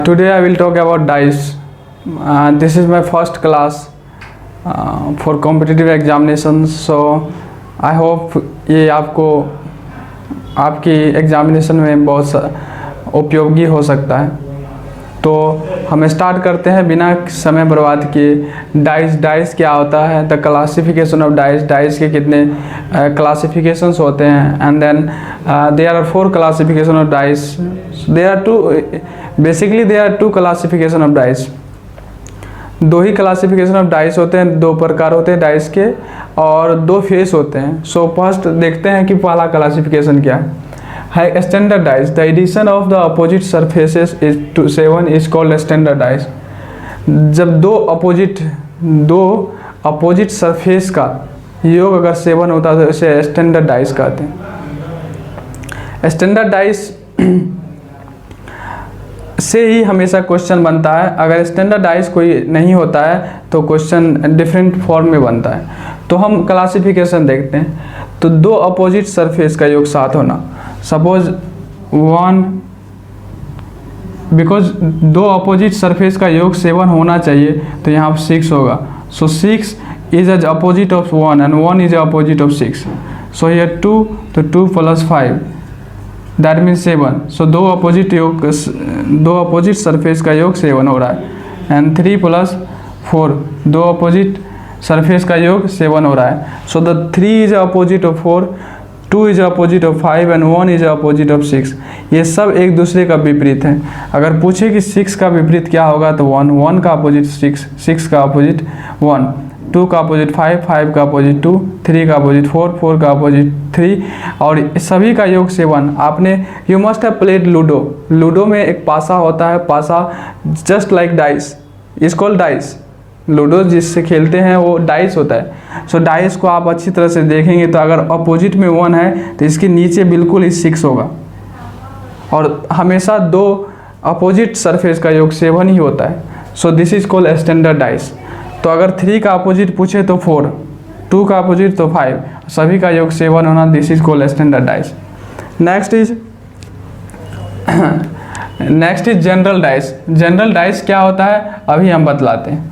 Today I will talk about dice. This is my first class for competitive examinations. So I hope ये आपको आपकी examination में बहुत उपयोगी हो सकता है। तो हम स्टार्ट करते हैं बिना समय बर्बाद किए। डाइस क्या होता है, द क्लासिफिकेशन ऑफ डाइस के कितने क्लासिफिकेशंस होते हैं, and then there are 4 classification of dice. There are two classification of dice. 2 ही क्लासिफिकेशन ऑफ डाइस होते हैं, 2 प्रकार होते हैं डाइस के और 2 फेस होते हैं। सो फर्स्ट देखते हैं कि पहला क्लासिफिकेशन क्या है। Standard dice, the addition of the opposite surfaces is to 7 is called standard dice. जब दो अपोजिट सरफेस का योग अगर 7 होता है तो इसे स्टैंडर्ड डाइस कहते हैं। स्टैंडर्ड डाइस से ही हमेशा क्वेश्चन बनता है। अगर स्टैंडर्ड डाइस कोई नहीं होता है तो क्वेश्चन डिफरेंट फॉर्म में बनता है। तो हम क्लासिफिकेशन देखते हैं। तो 2 अपोजिट सरफेस का योग 7 होना, सपोज 1, बिकॉज 2 अपोजिट सरफेस का योग 7 होना चाहिए तो यहाँ 6 होगा। So 6 is as opposite of 1 and 1 is opposite of 6। So here 2, तो 2 + 5 that means 7। So 2 opposite surface का योग 7 हो रहा है। एंड 3 + 4, 2 अपोजिट सरफेस का योग 7 हो रहा है। So the 3 is opposite of 4, 2 is opposite of 5 and 1 is opposite of 6। ये सब एक दूसरे का विपरीत है। अगर पूछे कि 6 का विपरीत क्या होगा तो 1, 1 का अपोजिट 6, 6 का अपोजिट 1, 2 का अपोजिट 5, 5 का अपोजिट 2, 3 का अपोजिट 4, 4 का अपोजिट 3 और सभी का योग 7। आपने you must have played ludo. Ludo में एक पासा होता है, पासा just like dice, is called dice. Ludo जिससे खेलते हैं वो डाइस होता है। सो डाइस को आप अच्छी तरह से देखेंगे तो अगर अपोजिट में 1 है तो इसके नीचे बिल्कुल ही 6 होगा। और हमेशा 2 अपोजिट सरफेस का योग 7 ही होता है। So this is called standard dice. तो अगर 3 का अपोजिट पूछे तो 4, 2 का अपोजिट तो 5, सभी का योग 7 होना, this is called standard dice. Next is general dice. General dice क्या होता है अभी हम बतलाते हैं।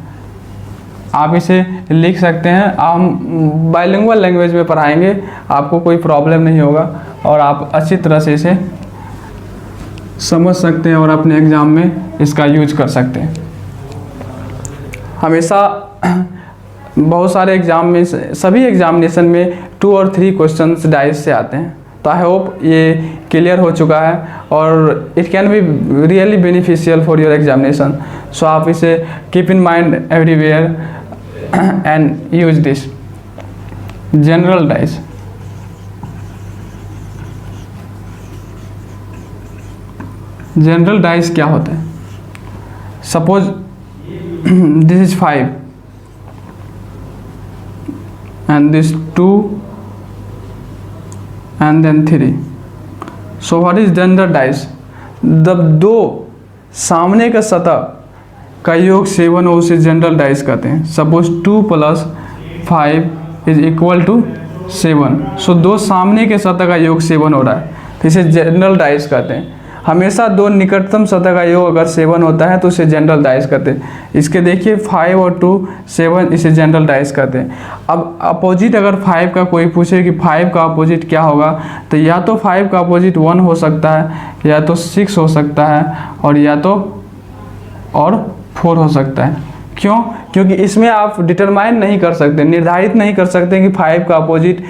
आप इसे लिख सकते हैं। हम बाइलिंगुअल लैंग्वेज में पढ़ाएंगे, आपको कोई प्रॉब्लम नहीं होगा और आप अच्छी तरह से इसे समझ सकते हैं और अपने एग्ज़ाम में इसका यूज कर सकते हैं। हमेशा बहुत सारे एग्ज़ाम में, सभी एग्जामिनेशन में 2 और 3 क्वेश्चंस डाइस से आते हैं। तो आई होप ये क्लियर हो चुका है और it can be really beneficial for your examination. So आप इसे keep in mind everywhere and use this. General dice, general dice क्या होता है। Suppose this is 5 and this 2 and then 3. So what is general dice? जब 2 सामने का सतह का योग 7 हो उसे जनरल डाइस कहते हैं। Suppose 2 + 5 is equal to 7। So 2 सामने के सतह का योग 7 हो रहा है तो इसे जनरल डाइस कहते हैं। हमेशा 2 निकटतम सतह का योग अगर 7 होता है तो इसे जनरल डाइस कहते हैं। इसके देखिए 5 और 2, 7, इसे जनरल डाइस कहते हैं। अब अपोजिट अगर 5 का कोई पूछे कि 5 का अपोजिट क्या होगा तो या तो 5 का अपोजिट 1 हो सकता है, या तो 6 हो सकता है, और या तो 4 हो सकता है। क्यों? क्योंकि इसमें आप डिटरमाइन नहीं कर सकते, निर्धारित नहीं कर सकते कि 5 का अपोजिट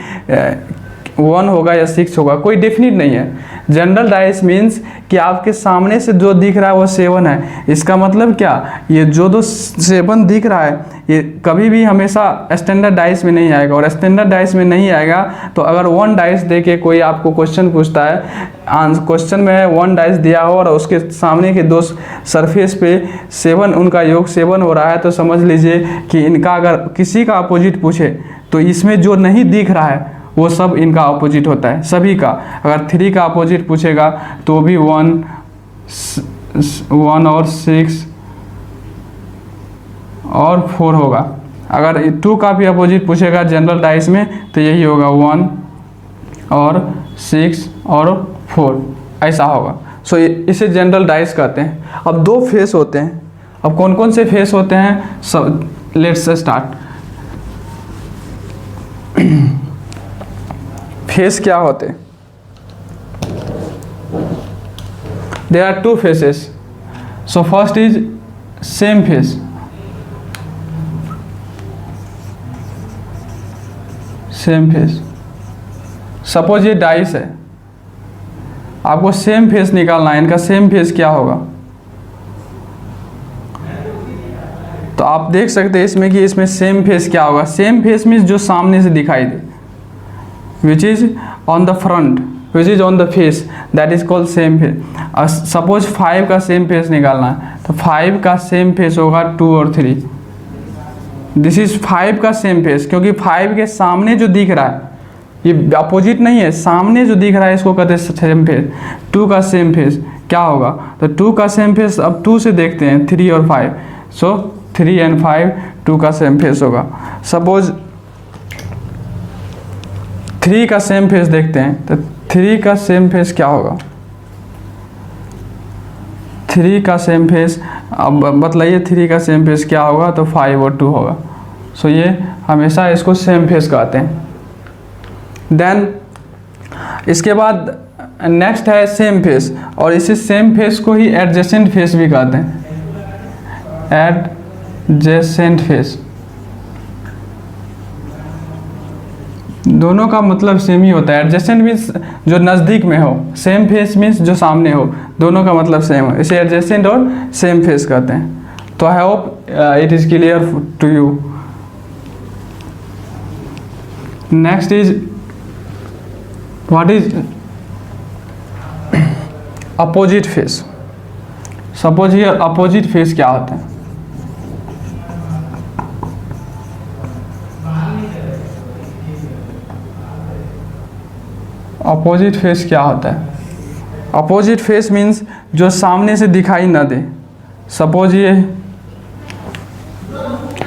1 होगा या 6 होगा, कोई डेफिनिट नहीं है। जनरल डाइस मीन्स कि आपके सामने से जो दिख रहा है वो 7 है। इसका मतलब क्या, ये जो 7 दिख रहा है ये कभी भी हमेशा स्टैंडर्ड डाइस में नहीं आएगा। और स्टैंडर्ड डाइस में नहीं आएगा तो अगर 1 डाइस दे के कोई आपको क्वेश्चन पूछता है, क्वेश्चन में 1 डाइस दिया हो और उसके सामने के 2 सरफेस पे 7, उनका योग 7 हो रहा है तो समझ लीजिए कि इनका अगर किसी का अपोजिट पूछे तो इसमें जो नहीं दिख रहा है वो सब इनका अपोजिट होता है, सभी का। अगर 3 का अपोजिट पूछेगा तो भी 1 और 6 और 4 होगा। अगर 2 का भी अपोजिट पूछेगा जनरल डाइस में तो यही होगा 1 और 6 और 4, ऐसा होगा। सो इसे जनरल डाइस कहते हैं। अब दो फेस होते हैं। अब कौन कौन से फेस होते हैं, सब लेट्स स्टार्ट। फेस क्या होते हैं? There are two faces. So first is same face. Same face, suppose ये डाइस है, आपको सेम फेस निकालना है। इनका सेम फेस क्या होगा? तो आप देख सकते हैं इसमें कि इसमें सेम फेस क्या होगा। सेम फेस मीन्स जो सामने से दिखाई दे, which is on the front, which is on the face, that is called same face. Suppose 5 का सेम फेस निकालना है, तो 5 का सेम फेस होगा 2 और 3। दिस इज 5 का सेम फेस, क्योंकि 5 के सामने जो दिख रहा है, ये अपोजिट नहीं है, सामने जो दिख रहा है इसको कहते हैं सेम फेस। 2 का सेम फेस क्या होगा? तो 2 का सेम फेस, अब 2 से देखते हैं 3 और 5। सो 3 एंड 5 2 का सेम फेस होगा। सपोज 3 का सेम फेस देखते हैं, तो 3 का सेम फेस क्या होगा? 3 का सेम फेस, अब बतलाइए 3 का सेम फेस क्या होगा? तो 5 और 2 होगा। सो ये हमेशा इसको सेम फेस कहते हैं। देन इसके बाद नेक्स्ट है सेम फेस, और इसी सेम फेस को ही एडजेसेंट फेस भी कहते हैं। एडजेसेंट फेस, दोनों का मतलब सेम ही होता है। एडजेसेंट मीन्स जो नज़दीक में हो, सेम फेस मीन्स जो सामने हो, दोनों का मतलब सेम हो, इसे एडजेसेंट और सेम फेस कहते हैं। तो I hope it is clear to you. Next is what is opposite face. Suppose ये अपोजिट फेस क्या होता है? अपोजिट फेस क्या होता है? अपोजिट फेस मीन्स जो सामने से दिखाई ना दे। सपोज ये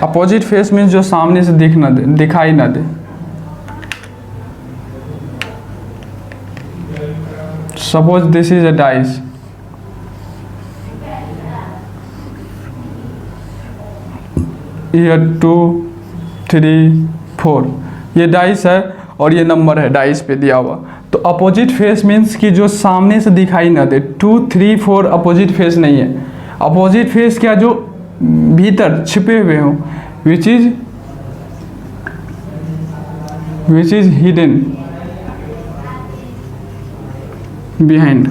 अपोजिट फेस मीन्स जो सामने से दिखाई ना दे। Suppose this is a dice, ये 2 3 4 ये डाइस है और ये नंबर है डाइस पे दिया हुआ। तो अपोजिट फेस मीन्स कि जो सामने से दिखाई ना दे। 2 3 4 अपोजिट फेस नहीं है। अपोजिट फेस क्या, जो भीतर छिपे हुए हों, which is hidden behind.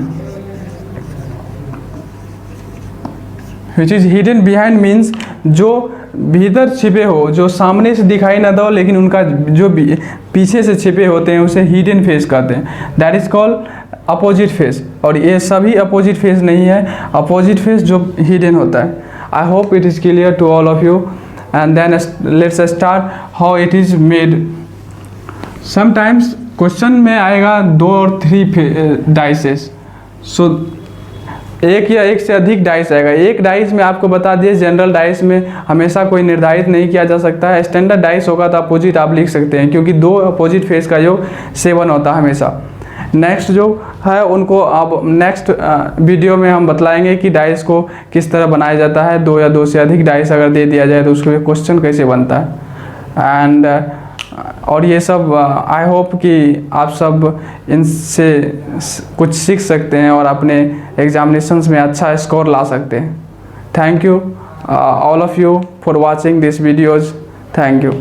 Which is hidden behind means जो भीतर छिपे हो, जो सामने से दिखाई ना दो, लेकिन उनका जो पीछे से छिपे होते हैं उसे हिडन फेस कहते हैं। That is called opposite face. और ये सभी अपोजिट फेस नहीं है, अपोजिट फेस जो हिडन होता है। I hope it is clear to all of you. And then let's start how it is made. Sometimes question में आएगा 2 और 3 डाइसेस। सो एक या एक से अधिक डाइस आएगा। एक डाइस में आपको बता दिए, जनरल डाइस में हमेशा कोई निर्धारित नहीं किया जा सकता है। स्टैंडर्ड डाइस होगा तो अपोजिट आप लिख सकते हैं, क्योंकि 2 अपोजिट फेस का योग 7 होता है हमेशा। नेक्स्ट जो है उनको अब नेक्स्ट वीडियो में हम बतलाएंगे कि डाइस को किस तरह बनाया जाता है। 2 या 2 से अधिक डाइस अगर दे दिया जाए तो उसके क्वेश्चन कैसे बनता है। एंड और ये सब आई होप कि आप सब इनसे कुछ सीख सकते हैं और अपने एग्जामिनेशंस में अच्छा स्कोर ला सकते हैं। Thank you all of you for watching this videos. Thank you.